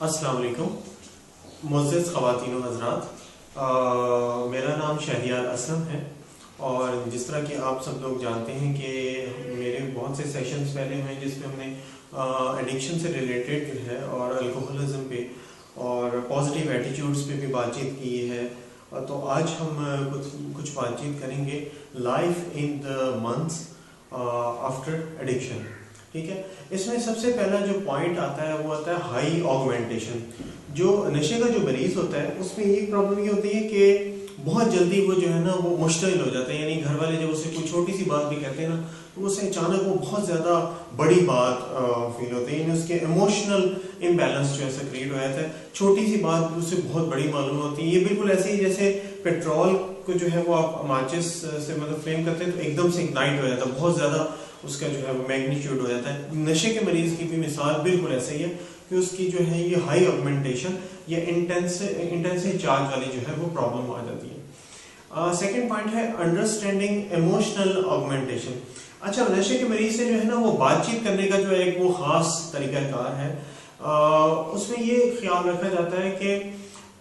السلام علیکم معزز خواتین و حضرات، میرا نام شہریار اسلم ہے اور جس طرح کہ آپ سب لوگ جانتے ہیں کہ میرے بہت سے سیشنز پہلے ہوئے ہیں جس میں ہم نے ایڈکشن سے ریلیٹڈ جو ہے اور الکوہلزم پہ اور پازیٹیو ایٹیٹیوڈز پہ بھی بات چیت کی ہے. تو آج ہم کچھ بات چیت کریں گے life in the months after addiction. ٹھیک ہے، اس میں سب سے پہلا جو پوائنٹ آتا ہے وہ آتا ہے ہائی آگمنٹیشن. جو نشے کا جو مریض ہوتا ہے اس میں ایک پرابلم یہ ہوتی ہے کہ بہت جلدی وہ جو ہے نا وہ مشتعل ہو جاتا ہے. یعنی گھر والے جب اسے کوئی چھوٹی سی بات بھی کہتے ہیں نا تو اسے اچانک وہ بہت زیادہ بڑی بات فیل ہوتی ہے. یعنی اس کے ایموشنل امبیلنس جو ایسا کریٹ ہو جاتا ہے. چھوٹی سی بات اسے بہت بڑی معلوم ہوتی ہے. یہ بالکل ایسے ہی جیسے پیٹرول کو جو ہے وہ آپ ماچس سے مطلب فلیم کرتے ہیں تو ایک دم سے اگنائٹ ہو جاتا ہے، بہت زیادہ اس کا جو ہے وہ میگنیچیوڈ ہو جاتا ہے. نشے کے مریض کی بھی مثال بالکل ایسے ہی ہے کہ اس کی جو ہے یہ ہائی آگمنٹیشن یا انٹینسو چارج والی جو ہے وہ پرابلم آ جاتی ہے. سیکنڈ پوائنٹ ہے انڈرسٹینڈنگ ایموشنل آگمنٹیشن. اچھا، نشے کے مریض سے جو ہے نا وہ بات چیت کرنے کا جو ایک وہ خاص طریقہ کار ہے. اس میں یہ خیال رکھا جاتا ہے کہ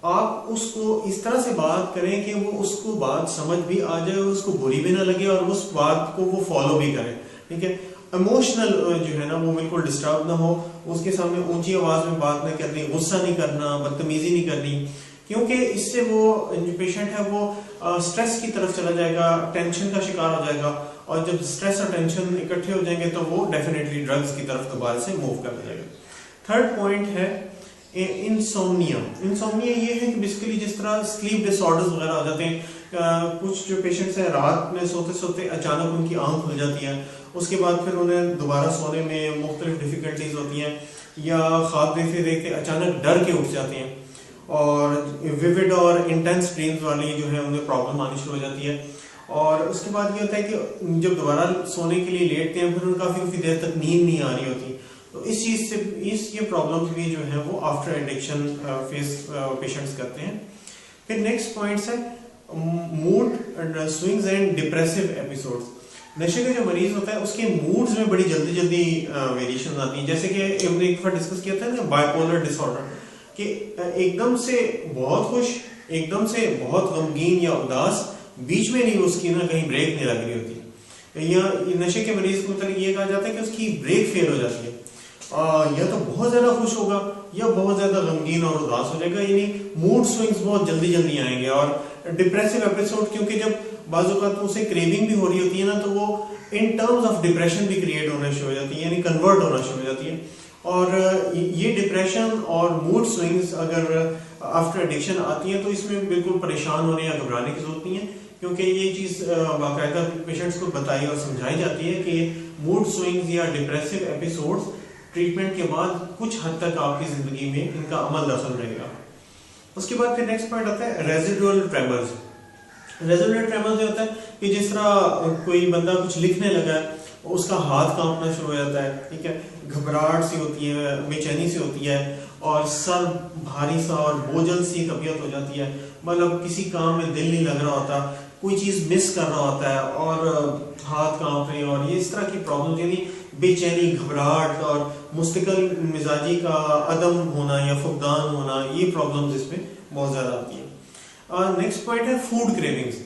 آپ اس کو اس طرح سے بات کریں کہ وہ اس کو بات سمجھ بھی آ جائے، اس کو بری بھی نہ لگے اور اس بات کو وہ فالو بھی کرے. ٹھیک ہے، ایموشنل جو ہے نا وہ بالکل ڈسٹرب نہ ہو. اس کے سامنے اونچی آواز میں بات نہ کرنی، غصہ نہیں کرنا، بدتمیزی نہیں کرنی، کیونکہ اس سے وہ جو پیشنٹ ہے وہ سٹریس کی طرف چلا جائے گا، ٹینشن کا شکار ہو جائے گا. اور جب سٹریس اور ٹینشن اکٹھے ہو جائیں گے تو وہ ڈیفینیٹلی ڈرگز کی طرف دوبارہ سے موو کر جائے گا. تھرڈ پوائنٹ ہے انسومنیا. انسومنیا یہ ہے کہ بیسیکلی جس طرح سلیپ ڈس آرڈرز وغیرہ ہو جاتے ہیں. کچھ جو پیشنٹس ہیں رات میں سوتے سوتے اچانک ان کی آنکھ کھل جاتی ہے، اس کے بعد پھر انہیں دوبارہ سونے میں مختلف ڈیفیکلٹیز ہوتی ہیں، یا خواب دیکھتے دیکھتے اچانک ڈر کے اٹھ جاتے ہیں اور ویوڈ اور انٹینس ڈریمز والی جو ہے انہیں پرابلم آنی شروع ہو جاتی ہے. اور اس کے بعد یہ ہوتا ہے کہ جب دوبارہ سونے کے لیے لیٹتے ہیں پھر ان کافی دیر تک نیند نہیں آ رہی ہوتی. تو اس چیز سے یہ پرابلمس بھی جو ہیں وہ آفٹر ایڈکشن فیس پیشنٹس کرتے ہیں. پھر نیکسٹ پوائنٹس ہے mood swings and depressive episodes. نشے کا جو مریض ہوتا ہے اس کے موڈز میں بڑی جلدی ویریشن آتی ہیں. جیسے کہ ہم نے ایک دفعہ ڈسکس کیا تھا نا بائیپولر ڈس آرڈر، کہ ایک دم سے بہت خوش، ایک دم سے بہت غمگین یا اداس، بیچ میں نہیں اس کی نا کہیں بریک نہیں لگ رہی ہوتی. یا نشے کے مریض کو مطلب یہ کہا جاتا ہے کہ اس کی بریک فیل ہو جاتی ہے، یا تو بہت زیادہ خوش ہوگا یا بہت زیادہ غمگین اور اداس ہو جائے گا. یعنی موڈ سوئنگز بہت جلدی آئیں گے. اور ڈپریسو ایپیسوڈ کیونکہ جب بعض اوقات اسے کریونگ بھی ہو رہی ہوتی ہے نا تو وہ ان ٹرمز آف ڈپریشن بھی کریٹ ہونا شروع ہو جاتی ہے، یعنی کنورٹ ہونا شروع ہو جاتی ہے. اور یہ ڈپریشن اور موڈ سوئنگز اگر آفٹر ایڈکشن آتی ہیں تو اس میں بالکل پریشان ہونے یا گھبرانے کی ضرورت نہیں ہے، کیونکہ یہ چیز باقاعدہ پیشنٹس کو بتائی اور سمجھائی جاتی ہے کہ موڈ سوئنگز یا ڈپریسو ایپیسوڈز ٹریٹمنٹ کے بعد کچھ حد تک آپ کی زندگی میں ان کا عمل دخل رہے گا. اس کے بعد پھر نیکسٹ پوائنٹ آتا ہے ریزیڈول ٹریمرز. ریزیڈول ٹریمرز ہوتا ہے کہ جس طرح کوئی بندہ کچھ لکھنے لگا ہے اس کا ہاتھ کانپنا شروع ہو جاتا ہے. ٹھیک ہے، گھبراہٹ سی ہوتی ہے، بے چینی سی ہوتی ہے، اور سر بھاری سا اور بوجھل سی طبیعت ہو جاتی ہے. مطلب کسی کام میں دل نہیں لگ رہا ہوتا، کوئی چیز مس کر رہا ہوتا ہے اور ہاتھ کانپ رہے ہیں. اور یہ اس طرح کی پرابلم یعنی بے چینی، گھبراہٹ اور مستقل مزاجی کا عدم ہونا یا فقدان ہونا، یہ پرابلمز اس میں بہت زیادہ آتی ہیں. نیکسٹ پوائنٹ ہے فوڈ کریونگز.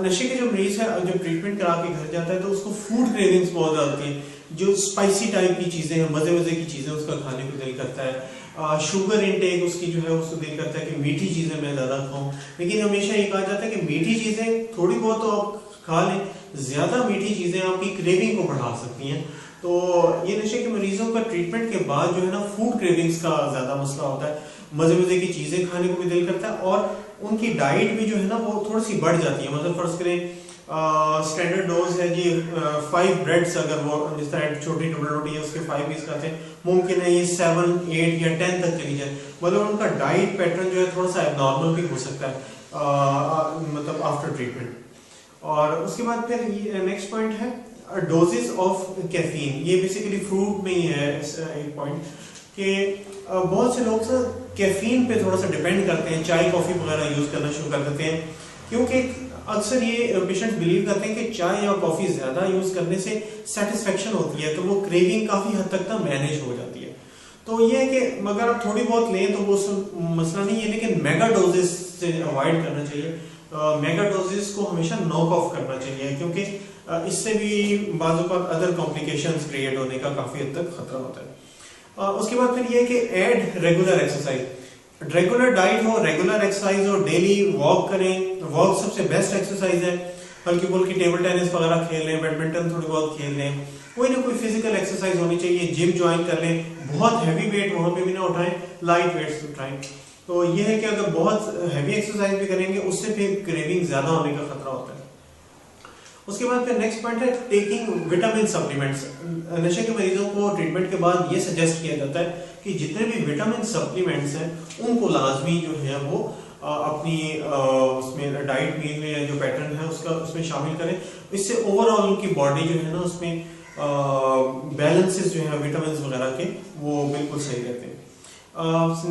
نشے کے جو مریض ہے جب ٹریٹمنٹ کرا کے گھر جاتا ہے تو اس کو فوڈ کریونگز بہت زیادہ آتی ہیں. جو اسپائسی ٹائپ کی چیزیں ہیں، مزے کی چیزیں اس کا کھانے کو دل کرتا ہے. شوگر انٹیک اس کی جو ہے اس کو دل کرتا ہے کہ میٹھی چیزیں میں زیادہ کھاؤں. لیکن ہمیشہ یہ کہا جاتا ہے کہ میٹھی چیزیں تھوڑی بہت تو آپ کھا لیں، زیادہ میٹھی چیزیں آپ کی کریونگ کو بڑھا سکتی ہیں. تو یہ نشے کے مریضوں کا ٹریٹمنٹ کے بعد جو ہے نا فوڈ کریونگز کا زیادہ مسئلہ ہوتا ہے. مزے کی چیزیں کھانے کو بھی دل کرتا ہے اور ان کی ڈائٹ بھی جو ہے نا وہ تھوڑی سی بڑھ جاتی ہے. مطلب فرض کریں اسٹینڈرڈ ڈوز ہے جی 5 بریڈس، اگر وہ جس طرح چھوٹی ڈبل روٹی ہے اس کے 5 پیس کھاتے ہیں، ممکن ہے یہ 7، 8 یا 10 تک چلی جائے. مطلب ان کا ڈائٹ پیٹرن جو ہے تھوڑا سا ایب نارمل بھی ہو سکتا ہے مطلب آفٹر ٹریٹمنٹ. اور اس کے بعد پھر نیکسٹ پوائنٹ ہے ڈوزز آف کیفین. یہ بیسیکلی فروٹ میں ہی ہے ایک پوائنٹ کہ بہت سے لوگ کیفین پہ تھوڑا سا ڈیپینڈ کرتے ہیں، چائے کافی وغیرہ یوز کرنا شروع کر دیتے ہیں، کیونکہ اکثر یہ پیشنٹ بلیو کرتے ہیں کہ چائے یا کافی زیادہ یوز کرنے سے سیٹسفیکشن ہوتی ہے تو وہ کریونگ کافی حد تک مینیج ہو جاتی ہے. تو یہ ہے کہ اگر آپ تھوڑی بہت لیں تو وہ مسئلہ نہیں ہے، لیکن میگا ڈوزز سے اوائڈ کرنا چاہیے. میگا ڈوزز کو ہمیشہ ناک آف کرنا چاہیے، کیونکہ اس سے بھی بعض اوقات ادر کمپلیکیشنز کریٹ ہونے کا کافی حد تک خطرہ ہوتا ہے. اس کے بعد پھر یہ کہ add regular exercise, regular diet ہو، ریگولر ایکسرسائز ہو، ڈیلی واک کریں. واک سب سے بیسٹ ایکسرسائز ہے. ہلکی پھلکی ٹیبل ٹینس وغیرہ کھیل لیں، بیڈمنٹن تھوڑی بہت کھیل لیں، کوئی نہ کوئی فزیکل ایکسرسائز ہونی چاہیے. جم جوائن کر لیں، بہت ہیوی ویٹ وہاں پہ بھی نہ اٹھائیں، لائٹ ویٹس اٹھائیں. تو یہ ہے کہ اگر بہت ہیوی ایکسرسائز بھی کریں گے اس سے پھر کریونگ زیادہ ہونے کا خطرہ ہوتا ہے. اس کے بعد پھر نیکسٹ پوائنٹ ہے ٹیکنگ وٹامن سپلیمنٹس. نشے کے مریضوں کو ٹریٹمنٹ کے بعد یہ سجیسٹ کیا جاتا ہے کہ جتنے بھی وٹامن سپلیمنٹس ہیں ان کو لازمی جو ہے وہ اپنی اس میں ڈائٹ مین میں جو پیٹرن ہے اس میں شامل کریں. اس سے اوور آل ان کی باڈی جو ہے نا اس میں بیلنسز جو ہیں وٹامنس وغیرہ کے وہ بالکل صحیح رہتے ہیں.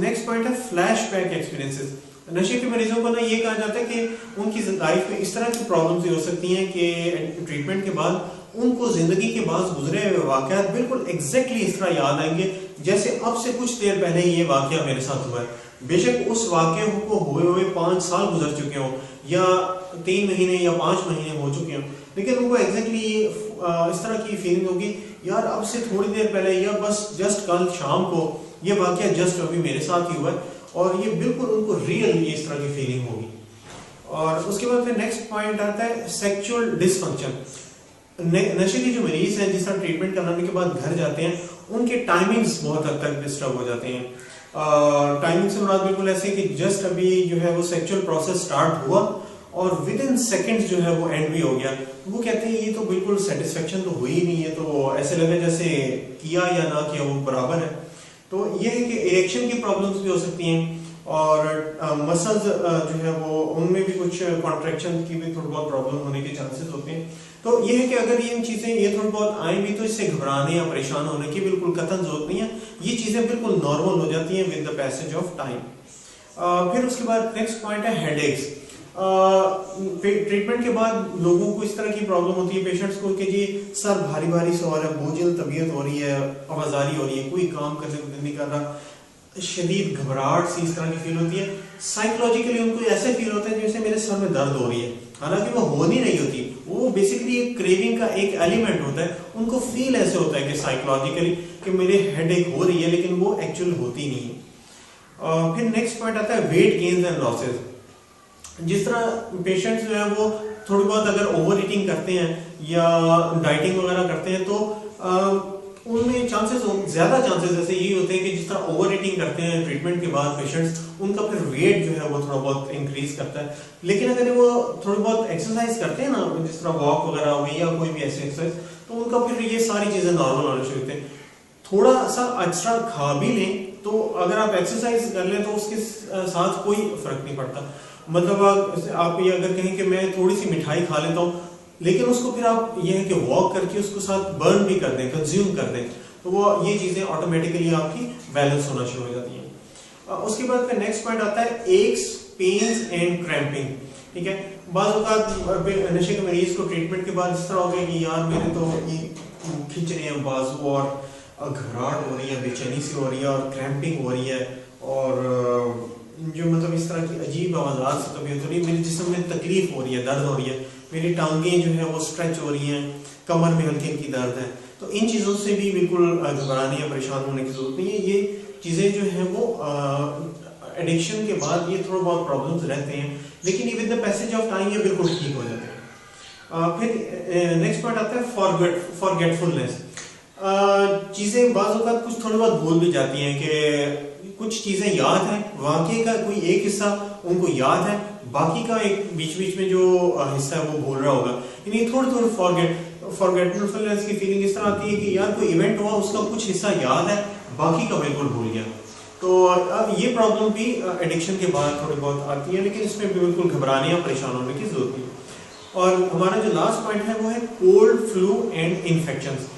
نیکسٹ پوائنٹ ہے فلیش بیک ایکسپیرینسز. نشے کے مریضوں کو نا یہ کہا جاتا ہے کہ ان کی لائف میں اس طرح کی پرابلمز ہو سکتی ہیں کہ ٹریٹمنٹ کے بعد ان کو زندگی کے بعد گزرے ہوئے واقعات بالکل ایگزیکٹلی اس طرح یاد آئیں گے جیسے اب سے کچھ دیر پہلے یہ واقعہ میرے ساتھ ہوا ہے. بے شک اس واقعے کو ہوئے 5 سال گزر چکے ہوں یا 3 مہینے یا 5 مہینے ہو چکے ہوں، لیکن ان کو ایگزیکٹلی اس طرح کی فیلنگ ہوگی یار اب سے تھوڑی دیر پہلے یا بس جسٹ کل شام کو یہ واقعہ جسٹ ابھی میرے ساتھ ہی ہوا ہے، اور یہ بالکل ان کو ریئل اس طرح کی فیلنگ ہوگی. اور اس کے بعد پھر نیکسٹ پوائنٹ آتا ہے سیکچوئل ڈس فنکشن. نشے کے جو مریض ہیں جس طرح ٹریٹمنٹ کرانے کے بعد گھر جاتے ہیں ان کے ٹائمنگز بہت حد تک ڈسٹرب ہو جاتے ہیں. ٹائمنگ سے مراد بالکل ایسے کہ جسٹ ابھی جو ہے وہ سیکچوئل پروسیس سٹارٹ ہوا اور ود ان سیکنڈ جو ہے وہ اینڈ بھی ہو گیا. وہ کہتے ہیں یہ تو بالکل سیٹسفیکشن تو ہوئی نہیں ہے، تو ایسے لگے جیسے کیا یا نہ کیا وہ برابر ہے. تو یہ ہے کہ اریکشن کی پرابلمس بھی ہو سکتی ہیں، اور مسلز جو ہے وہ ان میں بھی کچھ کانٹریکشن کی بھی تھوڑی بہت پرابلم ہونے کے چانسز ہوتے ہیں. تو یہ ہے کہ اگر یہ چیزیں یہ تھوڑی بہت آئیں بھی تو اس سے گھبرانے یا پریشان ہونے کی بالکل قطعاً ضرورت نہیں ہے. یہ چیزیں بالکل نارمل ہو جاتی ہیں with the passage of time. پھر اس کے بعد نیکسٹ پوائنٹ ہے ہیڈ ایکس. ٹریٹمنٹ کے بعد لوگوں کو اس طرح کی پرابلم ہوتی ہے پیشنٹس کو کہ جی سر بھاری بھاری سو رہا ہے، بوجھل طبیعت ہو رہی ہے، آوازاری ہو رہی ہے، کوئی کام کرنے کو دل نہیں کر رہا، شدید گھبراہٹ سی اس طرح کی فیل ہوتی ہے. سائیکولوجیکلی ان کو ایسے فیل ہوتا ہے جیسے میرے سر میں درد ہو رہی ہے، حالانکہ وہ ہو نہیں رہی ہوتی. وہ بیسیکلی ایک کریونگ کا ایک ایلیمنٹ ہوتا ہے. ان کو فیل ایسے ہوتا ہے کہ سائیکولوجیکلی کہ میرے ہیڈ ایک ہو رہی ہے، لیکن وہ ایکچوئل ہوتی نہیں ہے. پھر نیکسٹ پوائنٹ آتا ہے ویٹ گینز اینڈ لاسز. جس طرح پیشنٹس جو ہیں وہ تھوڑی بہت اگر اوور ایٹنگ کرتے ہیں یا ڈائٹنگ وغیرہ کرتے ہیں تو ان میں زیادہ چانسز ایسے یہی ہوتے ہیں کہ جس طرح اوور ایٹنگ کرتے ہیں ٹریٹمنٹ کے بعد پیشنٹس ان کا پھر ویٹ جو ہے وہ تھوڑا بہت انکریز کرتا ہے. لیکن اگر وہ تھوڑی بہت ایکسرسائز کرتے ہیں نا، جس طرح واک وغیرہ ہو گئی یا کوئی بھی ایسی ایکسرسائز، تو ان کا پھر یہ ساری چیزیں نارمل ہونے شروع ہوتے ہیں. تھوڑا سا ایکسٹرا کھا بھی لیں تو اگر آپ ایکسرسائز کر لیں تو اس کے ساتھ کوئی فرق نہیں پڑتا. مطلب آپ یہ اگر کہیں کہ میں تھوڑی سی مٹھائی کھا لیتا ہوں، لیکن اس کو پھر آپ یہ ہے کہ واک کر کے اس کو ساتھ برن بھی کر دیں، کنزیوم کر دیں، تو وہ یہ چیزیں آٹومیٹکلی آپ کی بیلنس ہونا شروع ہو جاتی ہیں. اس کے بعد پھر نیکسٹ پوائنٹ آتا ہے ایکس، پینز اینڈ کریمپنگ. ٹھیک ہے، بعض اوقات نشے کے مریض کو ٹریٹمنٹ کے بعد اس طرح ہو گیا کہ یار میرے تو یہ کھنچ رہے ہیں بازو، اور گھبراہٹ ہو رہی ہے، بے چینی سی ہو رہی ہے، اور کریمپنگ ہو رہی ہے، اور جو مطلب اس طرح کی عجیب آوازات سے طبیعت ہو رہی ہے، میرے جسم میں تکلیف ہو رہی ہے، درد ہو رہی ہے، میری ٹانگیں جو ہیں وہ اسٹریچ ہو رہی ہیں، کمر میں ہلکی ہلکی درد ہے. تو ان چیزوں سے بھی بالکل گھبرانے یا پریشان ہونے کی ضرورت نہیں ہے. یہ چیزیں جو ہیں وہ ایڈکشن کے بعد یہ تھوڑا بہت پرابلمز رہتے ہیں، لیکن یہ with the passage of time یہ بالکل ٹھیک ہو جاتے ہیں. پھر نیکسٹ پوائنٹ آتا ہے فارگیٹفلنس. چیزیں بعض اوقات کچھ تھوڑی بہت بھول بھی جاتی ہیں کہ کچھ چیزیں یاد ہیں، واقعے کا کوئی ایک حصہ ان کو یاد ہے، باقی کا ایک بیچ میں جو حصہ ہے وہ بھول رہا ہوگا. یعنی تھوڑی فارگیٹفلنس کی فیلنگ اس طرح آتی ہے کہ یار کوئی ایونٹ ہوا، اس کا کچھ حصہ یاد ہے، باقی کا بالکل بھول گیا. تو اب یہ پرابلم بھی ایڈکشن کے بعد تھوڑی بہت آتی ہے، لیکن اس میں بھی بالکل گھبرانے یا پریشان ہونے کی ضرورت نہیں. اور ہمارا جو لاسٹ پوائنٹ ہے وہ ہے کولڈ، فلو اینڈ انفیکشنز.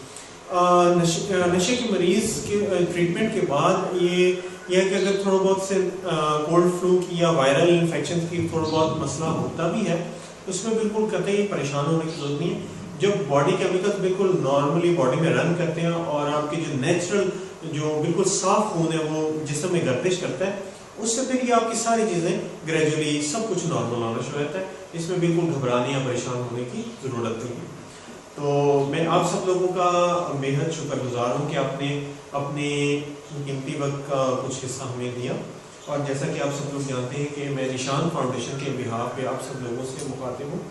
نشے کے مریض کے ٹریٹمنٹ کے بعد یہ ہے کہ اگر تھوڑا بہت سے کولڈ فلو کی یا وائرل انفیکشن کی تھوڑا بہت مسئلہ ہوتا بھی ہے، اس میں بالکل قطعی پریشان ہونے کی ضرورت نہیں ہے. جب باڈی کیمیکلز بالکل نارملی باڈی میں رن کرتے ہیں اور آپ کی جو نیچرل جو بالکل صاف خون ہے وہ جسم میں گردش کرتا ہے، اس سے پھر یہ آپ کی ساری چیزیں گریجولی سب کچھ نارمل ہونا شروع ہوتا ہے. اس میں بالکل گھبرانے یا پریشان ہونے کی ضرورت نہیں ہے. تو میں آپ سب لوگوں کا بے حد شکر گزار ہوں کہ آپ نے اپنے قیمتی وقت کا کچھ حصہ ہمیں دیا. اور جیسا کہ آپ سب لوگ جانتے ہیں کہ میں نشان فاؤنڈیشن کے بہاف پہ آپ سب لوگوں سے مخاطب ہوں.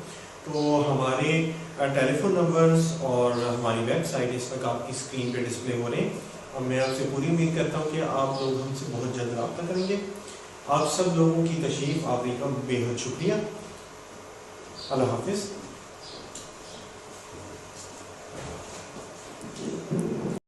تو ہمارے ٹیلی فون نمبرز اور ہماری ویب سائٹ اس وقت آپ کی اسکرین پہ ڈسپلے ہو رہے ہیں. اور میں آپ سے پوری امید کرتا ہوں کہ آپ لوگ ہم سے بہت جلد رابطہ کریں گے. آپ سب لوگوں کی تشریف آوری کا بے حد شکریہ. اللہ حافظ.